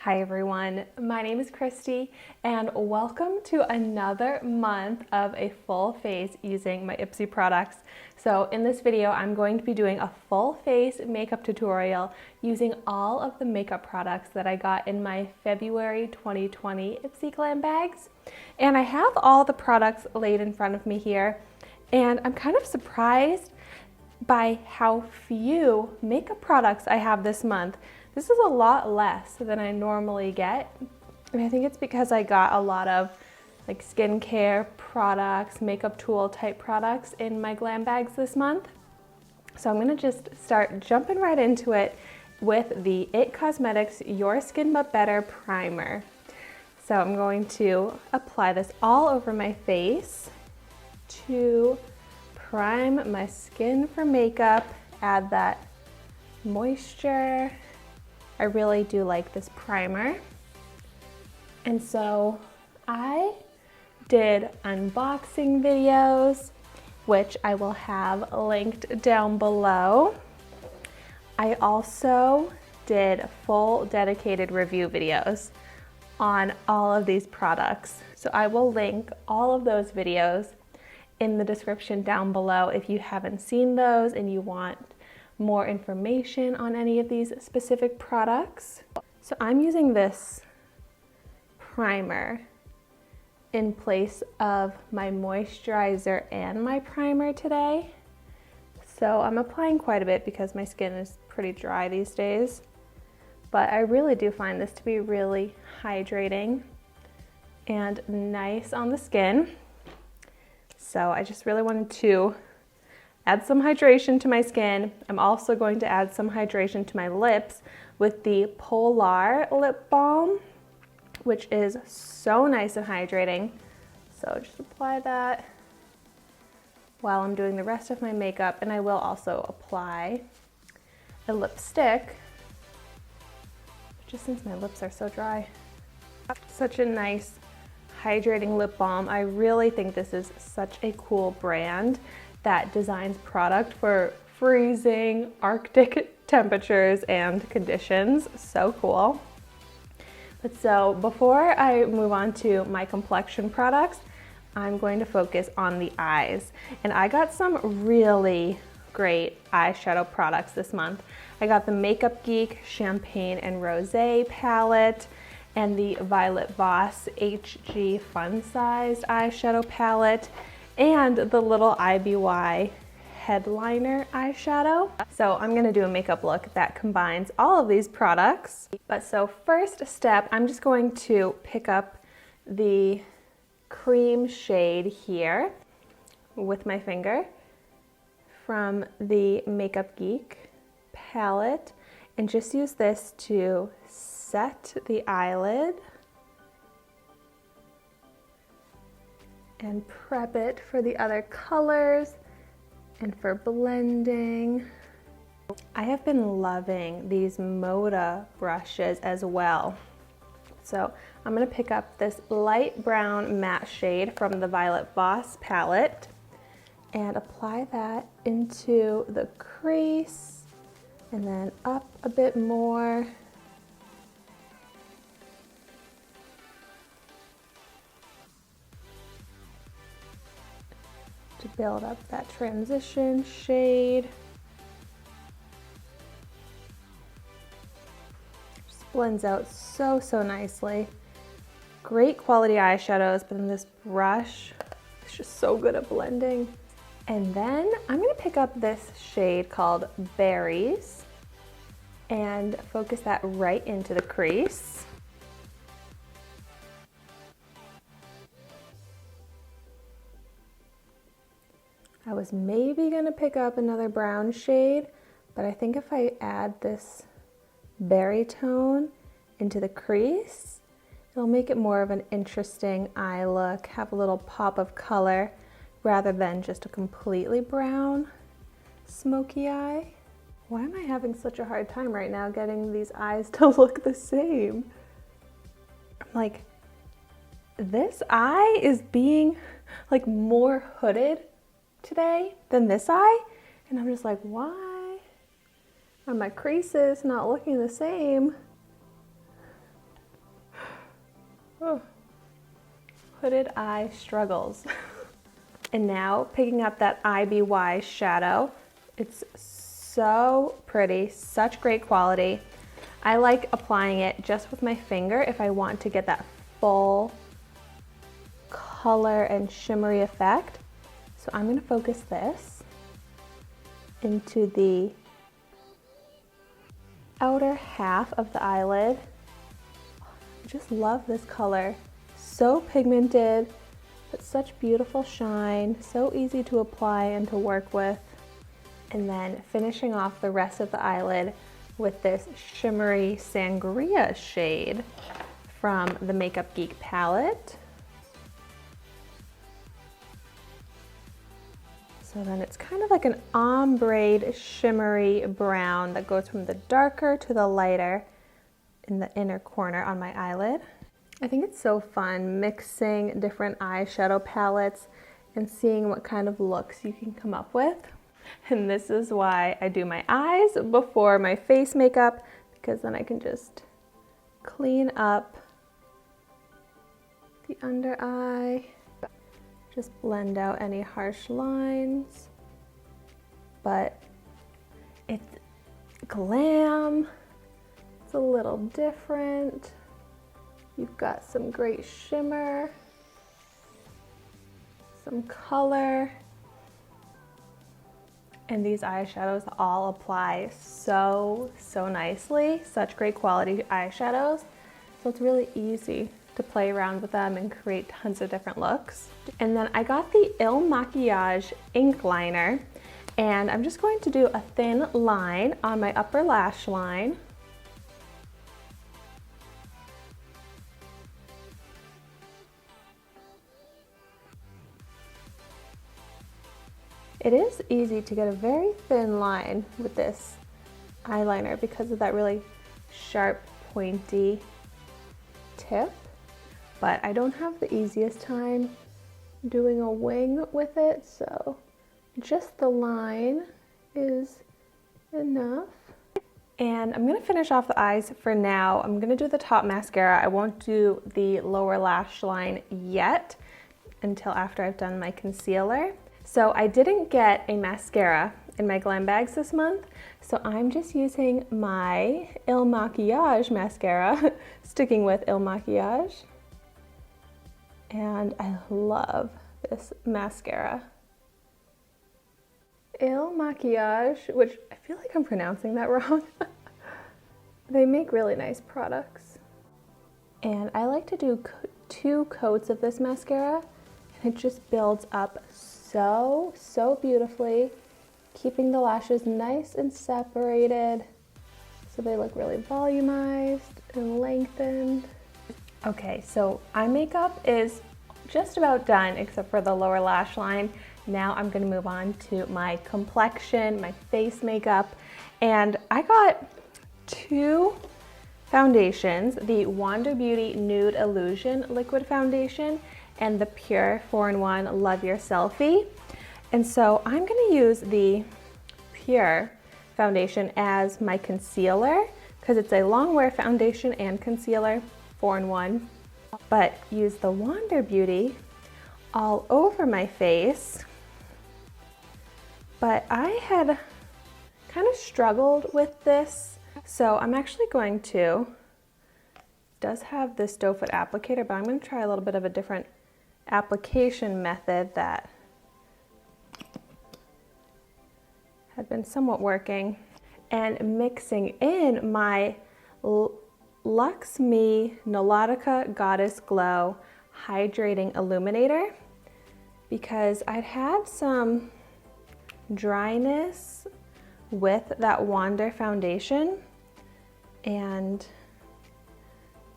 Hi everyone, my name is Christy and welcome to another month of a full face using my Ipsy products. So in this video, I'm going to be doing a full face makeup tutorial using all of the makeup products that I got in my February 2020 Ipsy Glam bags. And I have all the products laid in front of me here, and I'm kind of surprised by how few makeup products I have this month. This is a lot less than I normally get. And I think it's because I got a lot of like skincare products, makeup tool type products in my glam bags this month. So I'm gonna just start jumping right into it with the It Cosmetics Your Skin But Better Primer. So I'm going to apply this all over my face to prime my skin for makeup, add that moisture. I really do like this primer. And so I did unboxing videos, which I will have linked down below. I also did full dedicated review videos on all of these products. So I will link all of those videos in the description down below if you haven't seen those and you want more information on any of these specific products. So I'm using this primer in place of my moisturizer and my primer today. So I'm applying quite a bit because my skin is pretty dry these days, but I really do find this to be really hydrating and nice on the skin. So I just really wanted to add some hydration to my skin. I'm also going to add some hydration to my lips with the Polar Lip Balm, which is so nice and hydrating. So just apply that while I'm doing the rest of my makeup, and I will also apply a lipstick, just since my lips are so dry. Such a nice hydrating lip balm. I really think this is such a cool brand that designs product for freezing Arctic temperatures and conditions. So cool. But so before I move on to my complexion products, I'm going to focus on the eyes. And I got some really great eyeshadow products this month. I got the Makeup Geek Champagne and Rosé palette and the Violet Voss HG Fun Sized eyeshadow palette, and the little IBY headliner eyeshadow. So I'm gonna do a makeup look that combines all of these products. But so first step, I'm just going to pick up the cream shade here with my finger from the Makeup Geek palette and just use this to set the eyelid and prep it for the other colors and for blending. I have been loving these Moda brushes as well. So I'm gonna pick up this light brown matte shade from the Violet Voss palette and apply that into the crease and then up a bit more. To build up that transition shade. Just blends out so nicely. Great quality eyeshadows, but then this brush is just so good at blending. And then I'm gonna pick up this shade called Berries and focus that right into the crease. I was maybe gonna pick up another brown shade, but I think if I add this berry tone into the crease, it'll make it more of an interesting eye look, have a little pop of color rather than just a completely brown smoky eye. Why am I having such a hard time right now getting these eyes to look the same? I'm like, this eye is being like more hooded today than this eye, and I'm just like, why are my creases not looking the same? hooded eye struggles. And now picking up that IBY shadow. It's so pretty, such great quality. I like applying it just with my finger if I want to get that full color and shimmery effect. So I'm going to focus this into the outer half of the eyelid. I just love this color. So pigmented, but such beautiful shine, so easy to apply and to work with. And then finishing off the rest of the eyelid with this shimmery sangria shade from the Makeup Geek palette. So then it's kind of like an ombre shimmery brown that goes from the darker to the lighter in the inner corner on my eyelid. I think it's so fun mixing different eyeshadow palettes and seeing what kind of looks you can come up with. And this is why I do my eyes before my face makeup, because then I can just clean up the under eye, just blend out any harsh lines. But it's glam, it's a little different. You've got some great shimmer, some color. And these eyeshadows all apply so nicely. Such great quality eyeshadows. So it's really easy to play around with them and create tons of different looks. And then I got the Il Makiage ink liner, and I'm just going to do a thin line on my upper lash line. It is easy to get a very thin line with this eyeliner because of that really sharp, pointy tip, but I don't have the easiest time doing a wing with it, so just the line is enough. And I'm gonna finish off the eyes for now. I'm gonna do the top mascara. I won't do the lower lash line yet until after I've done my concealer. So I didn't get a mascara in my glam bags this month, so I'm just using my Il Makiage mascara, sticking with Il Makiage. And I love this mascara. Il Makiage, which I feel like I'm pronouncing that wrong. They make really nice products. And I like to do 2 coats of this mascara, and it just builds up so beautifully, keeping the lashes nice and separated so they look really volumized and lengthened. Okay, so eye makeup is just about done except for the lower lash line. Now I'm gonna move on to my complexion, my face makeup, and I got 2 foundations, the Wander Beauty Nude Illusion Liquid Foundation and the Pure 4-in-1 Love Your Selfie. And so I'm gonna use the Pure foundation as my concealer because it's a long wear foundation and concealer, 4-in-1, but use the Wander Beauty all over my face. But I had kind of struggled with this, so I'm actually going to, it does have this doe foot applicator, but I'm going to try a little bit of a different application method that had been somewhat working, and mixing in my Luxe Me Nautica Goddess Glow Hydrating Illuminator because I'd had some dryness with that Wander foundation, and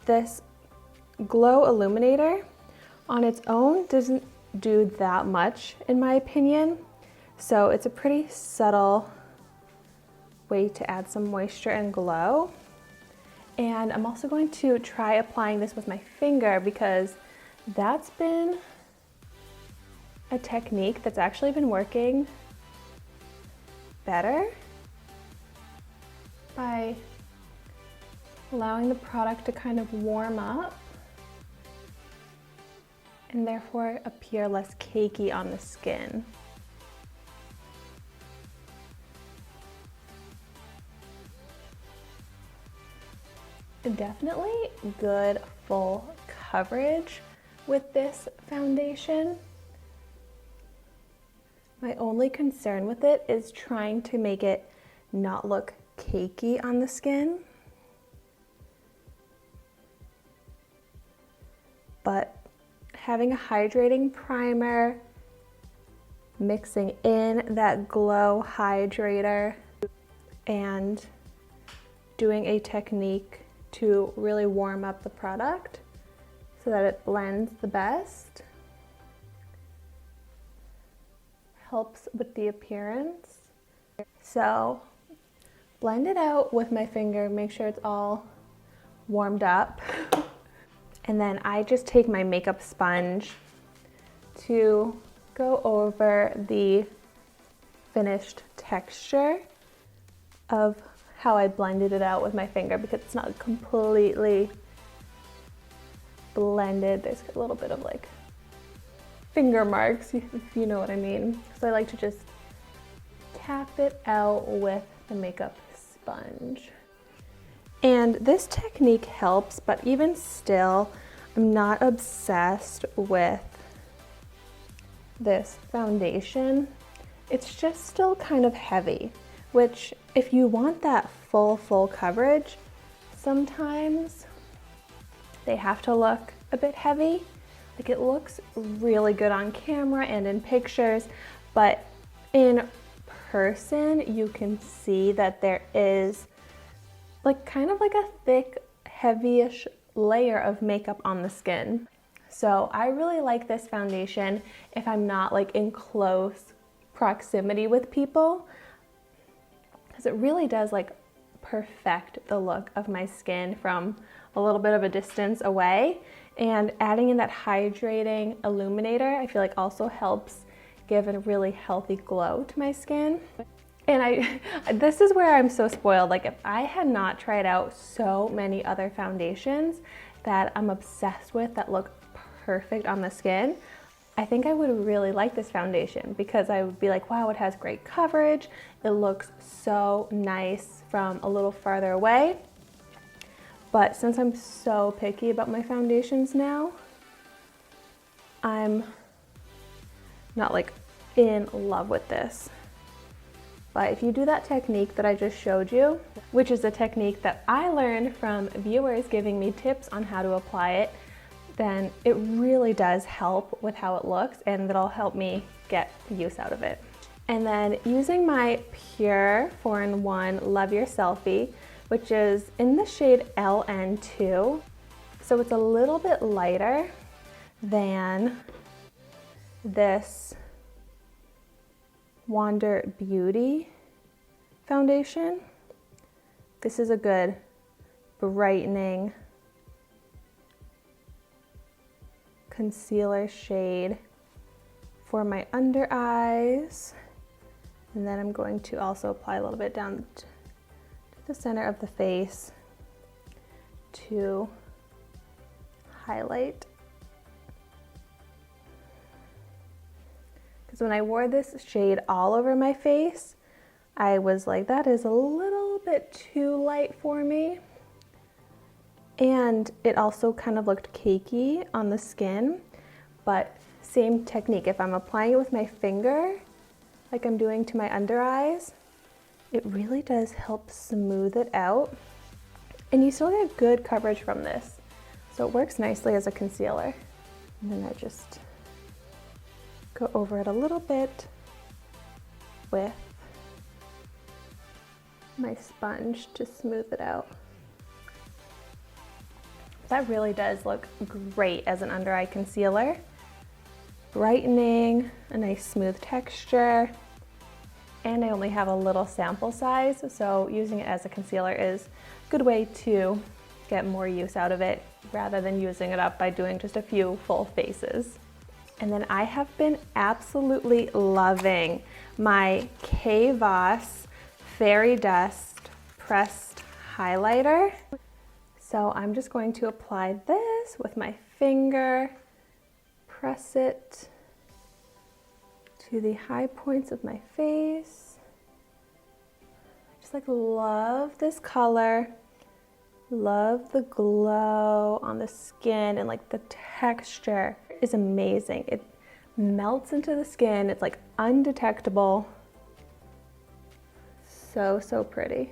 this Glow Illuminator on its own doesn't do that much in my opinion, so it's a pretty subtle way to add some moisture and glow. And I'm also going to try applying this with my finger because that's been a technique that's actually been working better by allowing the product to kind of warm up and therefore appear less cakey on the skin. Definitely good full coverage with this foundation. My only concern with it is trying to make it not look cakey on the skin. But having a hydrating primer, mixing in that glow hydrator, and doing a technique to really warm up the product so that it blends the best, helps with the appearance. So blend it out with my finger, make sure it's all warmed up. And then I just take my makeup sponge to go over the finished texture of how I blended it out with my finger, because it's not completely blended. There's a little bit of like finger marks, if you know what I mean. So I like to just tap it out with the makeup sponge. And this technique helps, but even still, I'm not obsessed with this foundation. It's just still kind of heavy, which if you want that full coverage, sometimes they have to look a bit heavy. Like, it looks really good on camera and in pictures, but in person you can see that there is like kind of like a thick, heavyish layer of makeup on the skin. So I really like this foundation if I'm not like in close proximity with people, because it really does like perfect the look of my skin from a little bit of a distance away. And adding in that hydrating illuminator, I feel like also helps give a really healthy glow to my skin. And this is where I'm so spoiled. Like, if I had not tried out so many other foundations that I'm obsessed with that look perfect on the skin, I think I would really like this foundation, because I would be like, wow, it has great coverage. It looks so nice from a little farther away. But since I'm so picky about my foundations now, I'm not like in love with this. But if you do that technique that I just showed you, which is a technique that I learned from viewers giving me tips on how to apply it, then it really does help with how it looks, and it'll help me get use out of it. And then using my Pure 4-in-1 Love Your Selfie, which is in the shade LN2. So it's a little bit lighter than this Wander Beauty foundation. This is a good brightening concealer shade for my under eyes. And then I'm going to also apply a little bit down to the center of the face to highlight. Because when I wore this shade all over my face, I was like, that is a little bit too light for me. And it also kind of looked cakey on the skin, but same technique. If I'm applying it with my finger, like I'm doing to my under eyes, it really does help smooth it out. And you still get good coverage from this. So it works nicely as a concealer. And then I just go over it a little bit with my sponge to smooth it out. That really does look great as an under eye concealer. Brightening, a nice smooth texture, and I only have a little sample size, so using it as a concealer is a good way to get more use out of it rather than using it up by doing just a few full faces. And then I have been absolutely loving my K-Voss Fairy Dust Pressed Highlighter. So I'm just going to apply this with my finger, press it to the high points of my face. Just like love this color. Love the glow on the skin, and like the texture is amazing. It melts into the skin. It's like undetectable. So, so pretty.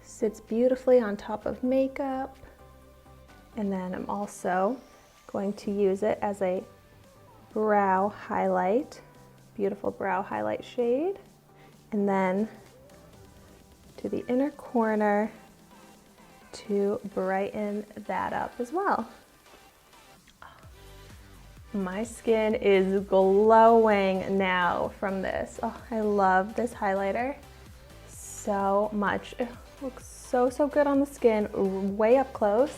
Sits beautifully on top of makeup. And then I'm also going to use it as a brow highlight. Beautiful brow highlight shade. And then to the inner corner to brighten that up as well. My skin is glowing now from this. Oh, I love this highlighter so much. It looks so, so good on the skin, way up close,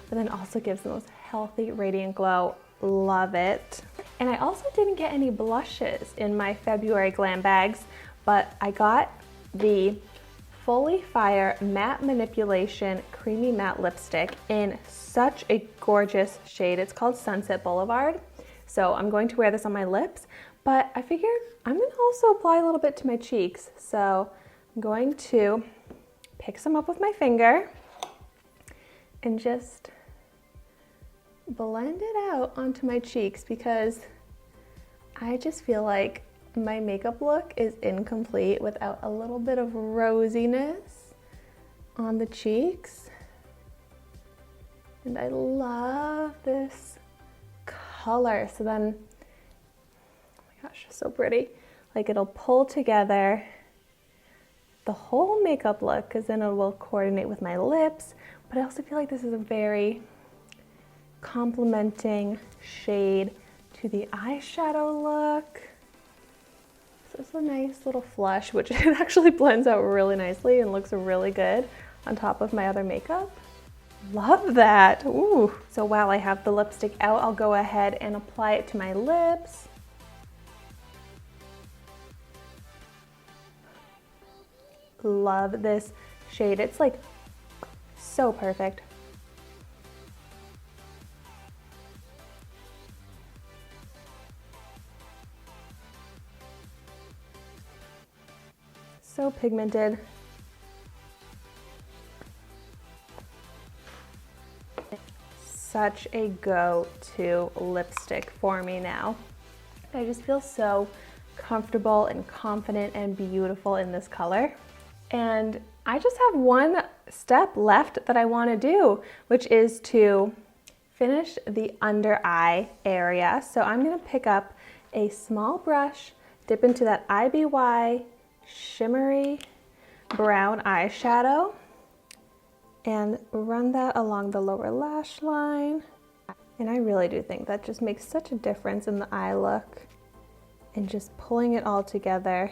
but then also gives the most healthy, radiant glow. Love it. And I also didn't get any blushes in my February glam bags, but I got the Fully Fire Matte Manipulation Creamy Matte Lipstick in such a gorgeous shade. It's called Sunset Boulevard. So I'm going to wear this on my lips, but I figured I'm gonna also apply a little bit to my cheeks. So I'm going to pick some up with my finger and just blend it out onto my cheeks, because I just feel like my makeup look is incomplete without a little bit of rosiness on the cheeks. And I love this color. So then, oh my gosh, so pretty. Like it'll pull together the whole makeup look, because then it will coordinate with my lips. But I also feel like this is a very complementing shade to the eyeshadow look. So it's a nice little flush, which it actually blends out really nicely and looks really good on top of my other makeup. Love that. Ooh. So while I have the lipstick out, I'll go ahead and apply it to my lips. Love this shade. It's like so perfect. So pigmented. Such a go-to lipstick for me now. I just feel so comfortable and confident and beautiful in this color. And I just have one step left that I want to do, which is to finish the under eye area. So I'm going to pick up a small brush, dip into that IBY shimmery brown eyeshadow, and run that along the lower lash line. And I really do think that just makes such a difference in the eye look, and just pulling it all together,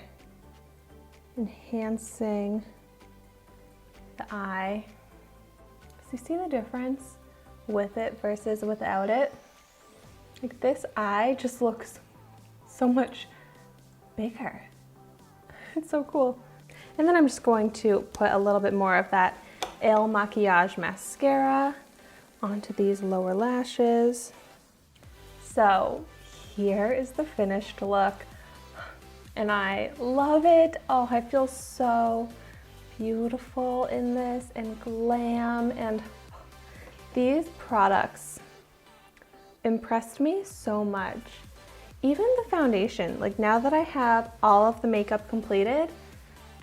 enhancing the eye. So you see the difference with it versus without it? Like this eye just looks so much bigger. It's so cool. And then I'm just going to put a little bit more of that Il Maquillage mascara onto these lower lashes. So here is the finished look, and I love it. Oh, I feel so beautiful in this and glam, and these products impressed me so much. Even the foundation, like now that I have all of the makeup completed,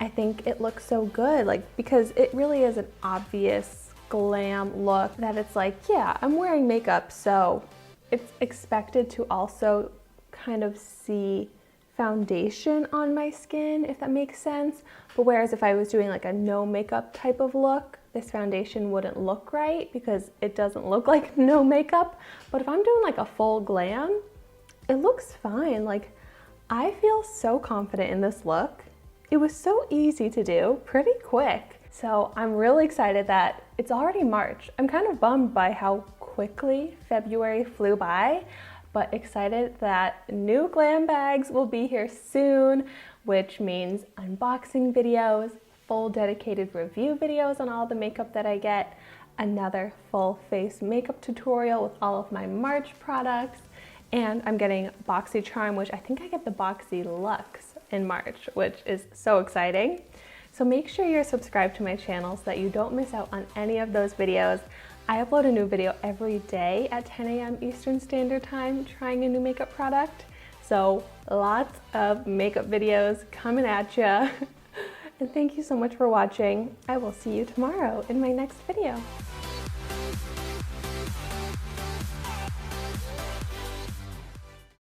I think it looks so good, like because it really is an obvious glam look that it's like, yeah, I'm wearing makeup, so it's expected to also kind of see foundation on my skin, if that makes sense. But whereas if I was doing like a no makeup type of look, this foundation wouldn't look right because it doesn't look like no makeup. But if I'm doing like a full glam, it looks fine. Like I feel so confident in this look. It was so easy to do, pretty quick. So I'm really excited that it's already March. I'm kind of bummed by how quickly February flew by, but excited that new glam bags will be here soon, which means unboxing videos, full dedicated review videos on all the makeup that I get, another full face makeup tutorial with all of my March products. And I'm getting BoxyCharm, which I think I get the Boxy Luxe in March, which is so exciting. So make sure you're subscribed to my channel so that you don't miss out on any of those videos. I upload a new video every day at 10 a.m. Eastern Standard Time trying a new makeup product. So lots of makeup videos coming at you. And thank you so much for watching. I will see you tomorrow in my next video.